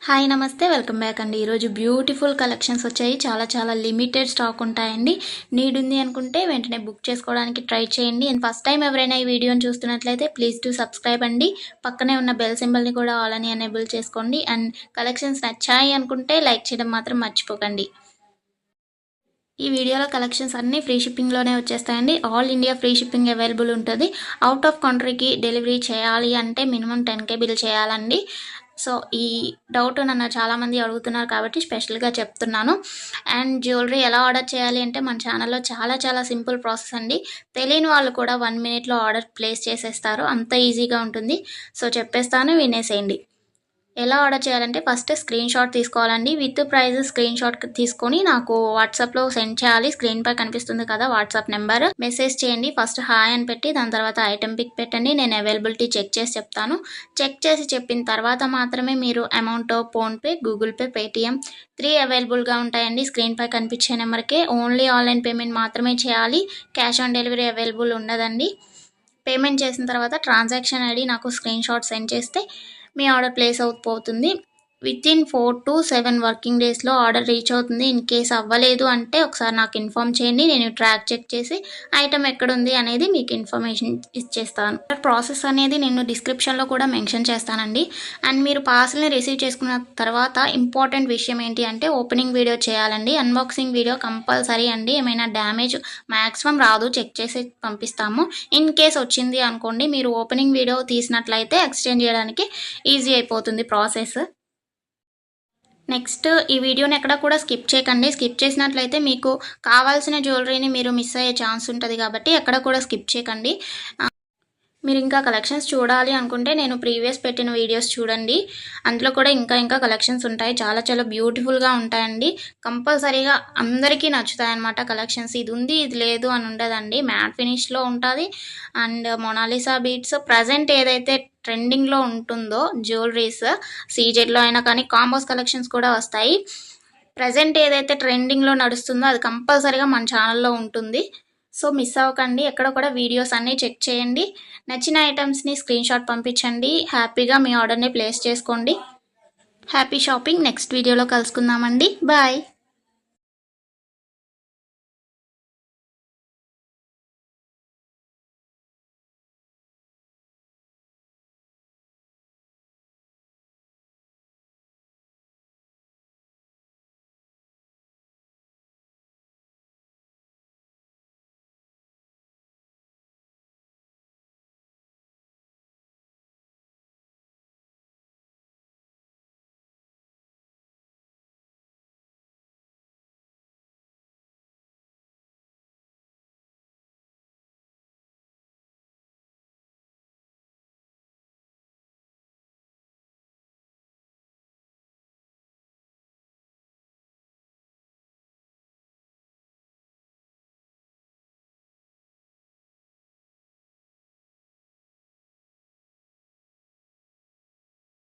Hi నమస్తే welcome back అండి. ఈరోజు బ్యూటిఫుల్ కలెక్షన్స్ వచ్చాయి. చాలా లిమిటెడ్ స్టాక్ ఉంటాయండి. నీడ్ ఉంది అనుకుంటే వెంటనే బుక్ చేసుకోవడానికి ట్రై చేయండి. అండ్ ఫస్ట్ టైం ఎవరైనా ఈ వీడియోని చూస్తున్నట్లయితే ప్లీజ్ టు సబ్స్క్రైబ్ అండి. పక్కనే ఉన్న బెల్ సింబల్ని కూడా ఆల్ అని ఎనేబుల్ చేసుకోండి. అండ్ కలెక్షన్స్ నచ్చాయి అనుకుంటే లైక్ చేయడం మాత్రం మర్చిపోకండి. ఈ వీడియోలో కలెక్షన్స్ అన్నీ ఫ్రీ షిప్పింగ్లోనే వచ్చేస్తాయండి. All India free shipping available ఉంటుంది. అవుట్ ఆఫ్ కంట్రీకి డెలివరీ చేయాలి అంటే మినిమం 10K బిల్ చేయాలండి. సో ఈ డౌట్ నన్ను చాలామంది అడుగుతున్నారు కాబట్టి స్పెషల్గా చెప్తున్నాను. అండ్ జ్యువెలరీ ఎలా ఆర్డర్ చేయాలి అంటే మన ఛానల్లో చాలా సింపుల్ ప్రాసెస్ అండి. తెలియని వాళ్ళు కూడా 1 మినిట్లో ఆర్డర్ ప్లేస్ చేసేస్తారు. అంత ఈజీగా ఉంటుంది. సో చెప్పేస్తాను, వినేసేయండి. ఎలా ఆర్డర్ చేయాలంటే ఫస్ట్ స్క్రీన్ షాట్ తీసుకోవాలండి. విత్ ప్రైస్ స్క్రీన్ షాట్ తీసుకొని నాకు వాట్సాప్లో సెండ్ చేయాలి. స్క్రీన్ పై కనిపిస్తుంది కదా వాట్సాప్ నెంబర్, మెసేజ్ చేయండి. ఫస్ట్ హాయ్ అని పెట్టి దాని తర్వాత ఐటెం పిక్ పెట్టండి. నేను అవైలబిలిటీ చెక్ చేసి చెప్తాను. చెక్ చేసి చెప్పిన తర్వాత మాత్రమే మీరు amount PhonePe, Google pay, Paytm 3 అవైలబుల్గా ఉంటాయండి. స్క్రీన్ పై కనిపించే నెంబర్కే ఓన్లీ ఆన్లైన్ పేమెంట్ మాత్రమే చేయాలి. క్యాష్ ఆన్ డెలివరీ అవైలబుల్ ఉండదండి. పేమెంట్ చేసిన తర్వాత ట్రాన్సాక్షన్ ఐడి నాకు స్క్రీన్ షాట్ సెండ్ చేస్తే మీ ఆర్డర్ ప్లేస్ అవుతుంది. వితిన్ 4 to 7 వర్కింగ్ డేస్లో ఆర్డర్ రీచ్ అవుతుంది. ఇన్ కేస్ అవ్వలేదు అంటే ఒకసారి నాకు ఇన్ఫామ్ చేయండి. నేను ట్రాక్ చెక్ చేసి ఐటమ్ ఎక్కడుంది అనేది మీకు ఇన్ఫర్మేషన్ ఇచ్చేస్తాను. ప్రాసెస్ అనేది నేను డిస్క్రిప్షన్లో కూడా మెన్షన్ చేస్తానండి. అండ్ మీరు పార్సల్ని రిసీవ్ చేసుకున్న తర్వాత ఇంపార్టెంట్ విషయం ఏంటి అంటే ఓపెనింగ్ వీడియో చేయాలండి. అన్బాక్సింగ్ వీడియో కంపల్సరీ అండి. ఏమైనా డ్యామేజ్ మ్యాక్సిమం రాదు, చెక్ చేసి పంపిస్తాము. ఇన్ కేస్ వచ్చింది అనుకోండి, మీరు ఓపెనింగ్ వీడియో తీసినట్లయితే ఎక్స్చేంజ్ చేయడానికి ఈజీ అయిపోతుంది ప్రాసెస్. నెక్స్ట్ ఈ వీడియోని ఎక్కడ కూడా స్కిప్ చేయకండి. స్కిప్ చేసినట్లయితే మీకు కావాల్సిన జ్యువెలరీని మీరు మిస్ అయ్యే ఛాన్స్ ఉంటుంది కాబట్టి ఎక్కడ కూడా స్కిప్ చేయకండి. మీరు ఇంకా కలెక్షన్స్ చూడాలి అనుకుంటే నేను ప్రీవియస్ పెట్టిన వీడియోస్ చూడండి. అందులో కూడా ఇంకా కలెక్షన్స్ ఉంటాయి. చాలా బ్యూటిఫుల్గా ఉంటాయండి. కంపల్సరీగా అందరికీ నచ్చుతాయి అన్నమాట కలెక్షన్స్. ఇది ఉంది ఇది లేదు అని ఉండదండి. మ్యాట్ ఫినిష్లో ఉంటుంది. అండ్ మొనాలిసా బీట్స్ ప్రజెంట్ ఏదైతే ట్రెండింగ్లో ఉంటుందో జ్యువెలరీస్ సీజెడ్లో అయినా కానీ కాంబోస్ కలెక్షన్స్ కూడా వస్తాయి. ప్రజెంట్ ఏదైతే ట్రెండింగ్లో నడుస్తుందో అది కంపల్సరీగా మన ఛానల్లో ఉంటుంది. సో మిస్ అవ్వకండి. ఎక్కడ కూడా వీడియోస్ అన్నీ చెక్ చేయండి. నచ్చిన ఐటమ్స్ని స్క్రీన్ షాట్ పంపించండి. హ్యాపీగా మీ ఆర్డర్ని ప్లేస్ చేసుకోండి. Happy shopping. నెక్స్ట్ వీడియోలో కలుసుకుందామండి. బాయ్.